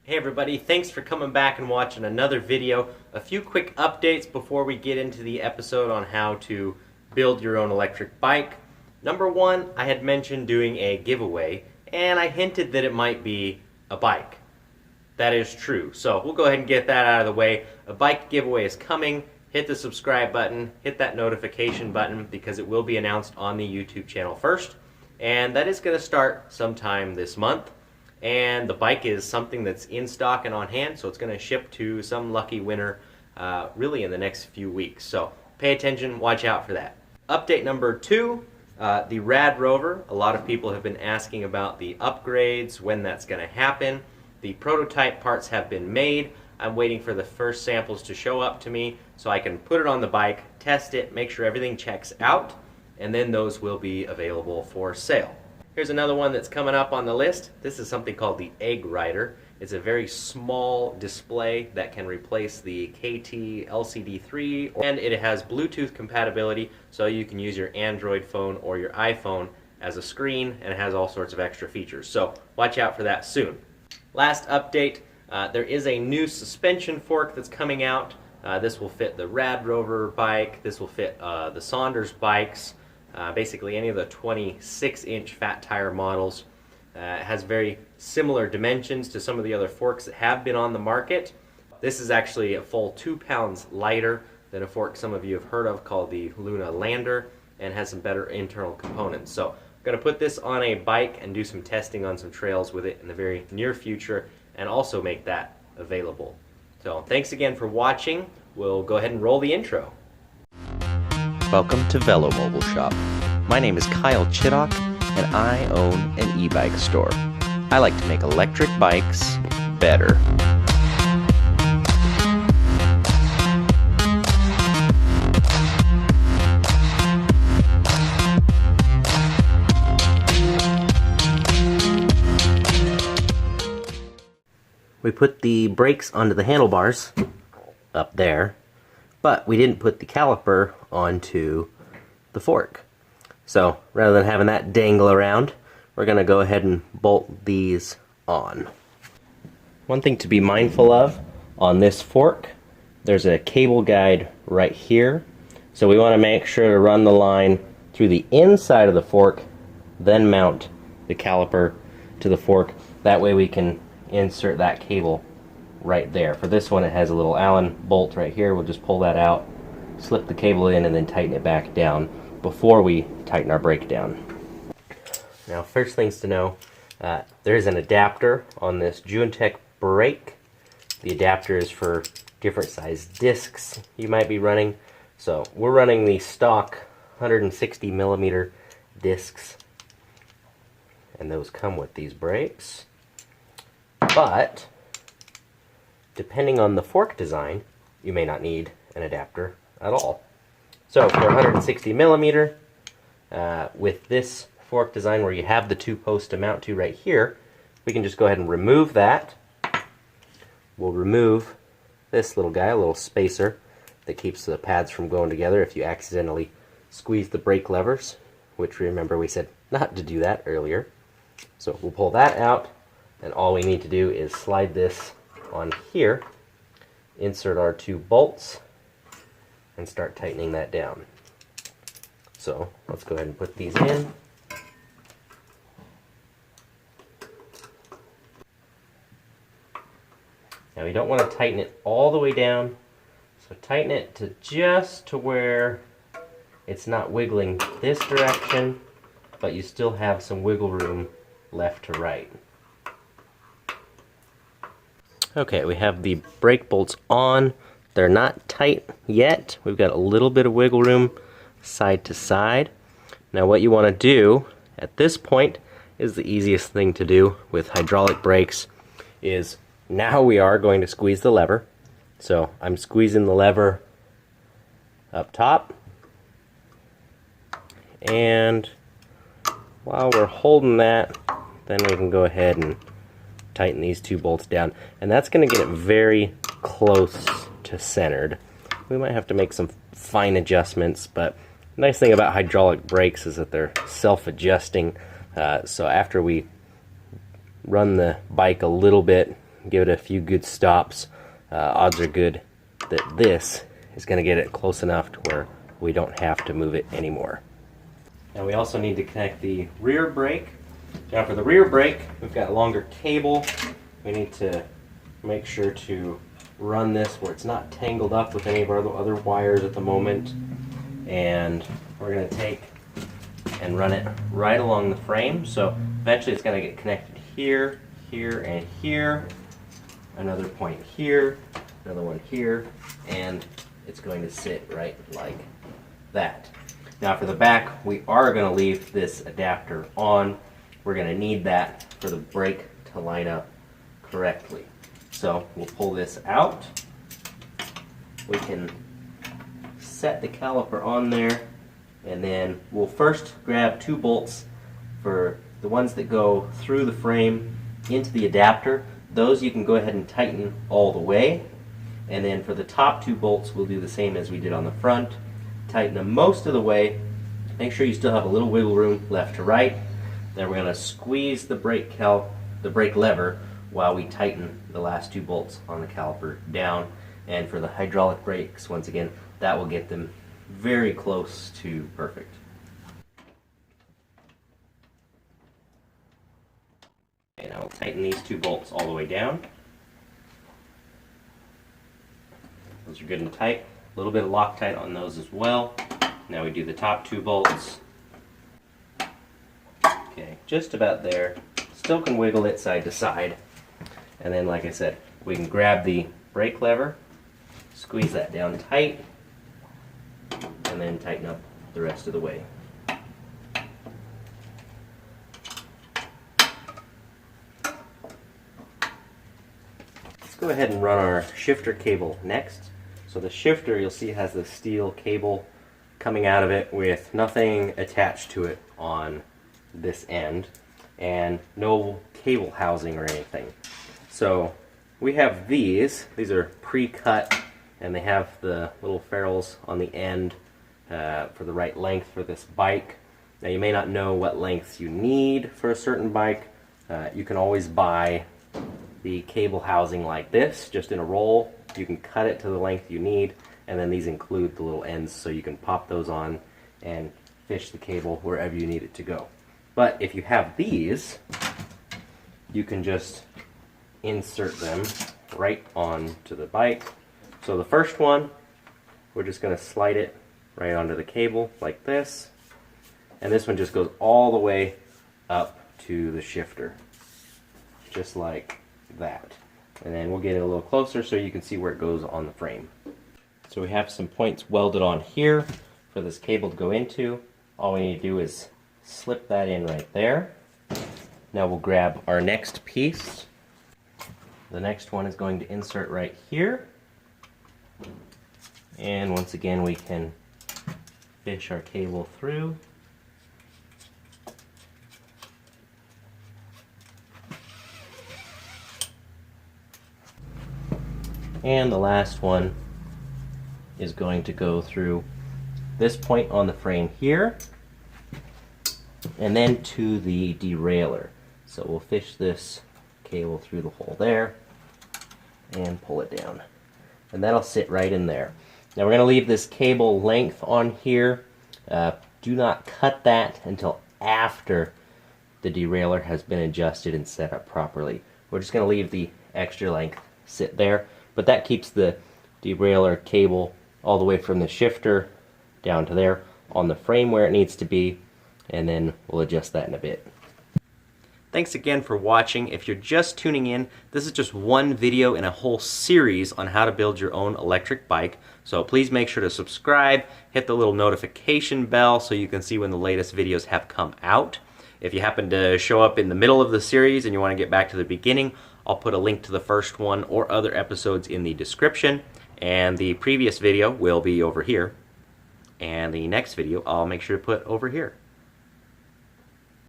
Hey everybody, thanks for coming back and watching another video. A few quick updates before we get into the episode on how to build your own electric bike. Number one, I had mentioned doing a giveaway, and I hinted that it might be a bike. That is true, so we'll go ahead and get that out of the way. A bike giveaway is coming. Hit the subscribe button, hit that notification button, because it will be announced on the YouTube channel first. And that is going to start sometime this month. And the bike is something that's in stock and on hand, so it's going to ship to some lucky winner really in the next few weeks. So pay attention, watch out for that. Update number two, the Rad Rover. A lot of people have been asking about the upgrades, when that's going to happen. The prototype parts have been made. I'm waiting for the first samples to show up to me so I can put it on the bike, test it, make sure everything checks out, and then those will be available for sale. Here's another one that's coming up on the list. This is something called the Egg Rider. It's a very small display that can replace the KT LCD3, and it has Bluetooth compatibility, so you can use your Android phone or your iPhone as a screen, and it has all sorts of extra features. So watch out for that soon. Last update, there is a new suspension fork that's coming out. This will fit the Rad Rover bike, this will fit the Saunders bikes, basically any of the 26-inch fat tire models. It has very similar dimensions to some of the other forks that have been on the market. This is actually a full 2 pounds lighter than a fork some of you have heard of called the Luna Lander, and has some better internal components. So I'm going to put this on a bike and do some testing on some trails with it in the very near future, and also make that available. So thanks again for watching. We'll go ahead and roll the intro. Welcome to Velo Mobile Shop. My name is Kyle Chittock, and I own an e-bike store. I like to make electric bikes better. We put the brakes onto the handlebars up there, but we didn't put the caliper onto the fork. So rather than having that dangle around, we're going to go ahead and bolt these on. One thing to be mindful of on this fork, there's a cable guide right here. So we want to make sure to run the line through the inside of the fork, then mount the caliper to the fork. That way we can insert that cable right there. For this one, it has a little Allen bolt right here. We'll just pull that out, slip the cable in, and then tighten it back down before we tighten our brake down. Now, first things to know, there's an adapter on this Juntech brake. The adapter is for different size discs you might be running. So we're running the stock 160 millimeter discs, and those come with these brakes. But depending on the fork design, you may not need an adapter at all. So for 160 millimeter, with this fork design where you have the two posts to mount to right here, we can just go ahead and remove that. We'll remove this little guy, a little spacer that keeps the pads from going together if you accidentally squeeze the brake levers, which remember we said not to do that earlier. So we'll pull that out, and all we need to do is slide this on here, insert our two bolts, and start tightening that down. So let's go ahead and put these in. Now we don't want to tighten it all the way down, so tighten it to just to where it's not wiggling this direction, but you still have some wiggle room left to right. Okay, we have the brake bolts on. They're not tight yet. We've got a little bit of wiggle room side to side. Now what you want to do at this point is the easiest thing to do with hydraulic brakes is now we are going to squeeze the lever. So I'm squeezing the lever up top, and while we're holding that, then we can go ahead and tighten these two bolts down, and that's going to get it very close to centered. We might have to make some fine adjustments, but the nice thing about hydraulic brakes is that they're self-adjusting, so after we run the bike a little bit, give it a few good stops. Odds are good that this is going to get it close enough to where we don't have to move it anymore. Now we also need to connect the rear brake. Now for the rear brake, we've got a longer cable. We need to make sure to run this where it's not tangled up with any of our other wires at the moment. And we're going to take and run it right along the frame. So eventually it's going to get connected here, here, and here. Another point here, another one here, and it's going to sit right like that. Now for the back, we are going to leave this adapter on. We're going to need that for the brake to line up correctly. So we'll pull this out. We can set the caliper on there, and then we'll first grab 2 bolts for the ones that go through the frame into the adapter. Those you can go ahead and tighten all the way. And then for the top 2 bolts, we'll do the same as we did on the front. Tighten them most of the way. Make sure you still have a little wiggle room left to right. Then we're going to squeeze the brake lever while we tighten the last 2 bolts on the caliper down. And for the hydraulic brakes, once again, that will get them very close to perfect. And I'll tighten these 2 bolts all the way down. Those are good and tight. A little bit of Loctite on those as well. Now we do the top 2 bolts. Okay, just about there. Still can wiggle it side to side. And then, like I said, we can grab the brake lever, squeeze that down tight, and then tighten up the rest of the way. Let's go ahead and run our shifter cable next. So the shifter, you'll see, has the steel cable coming out of it with nothing attached to it on this end and no cable housing or anything. So we have these are pre-cut, and they have the little ferrules on the end for the right length for this bike. Now you may not know what lengths you need for a certain bike. You can always buy the cable housing like this, just in a roll. You can cut it to the length you need, and then these include the little ends so you can pop those on and fish the cable wherever you need it to go. But if you have these, you can just insert them right onto the bike. So the first one, we're just going to slide it right onto the cable like this, and this one just goes all the way up to the shifter, just like that. And then we'll get it a little closer so you can see where it goes on the frame. So we have some points welded on here for this cable to go into. All we need to do is slip that in right there. Now we'll grab our next piece. The next one is going to insert right here. And once again, we can fish our cable through. And the last one is going to go through this point on the frame here, and then to the derailleur. So we'll fish this cable through the hole there and pull it down. And that'll sit right in there. Now we're going to leave this cable length on here. Do not cut that until after the derailleur has been adjusted and set up properly. We're just going to leave the extra length sit there. But that keeps the derailleur cable all the way from the shifter down to there on the frame where it needs to be, and then we'll adjust that in a bit. Thanks again for watching. If you're just tuning in, this is just one video in a whole series on how to build your own electric bike. So please make sure to subscribe, hit the little notification bell so you can see when the latest videos have come out. If you happen to show up in the middle of the series and you want to get back to the beginning, I'll put a link to the first one or other episodes in the description. And the previous video will be over here. And the next video I'll make sure to put over here.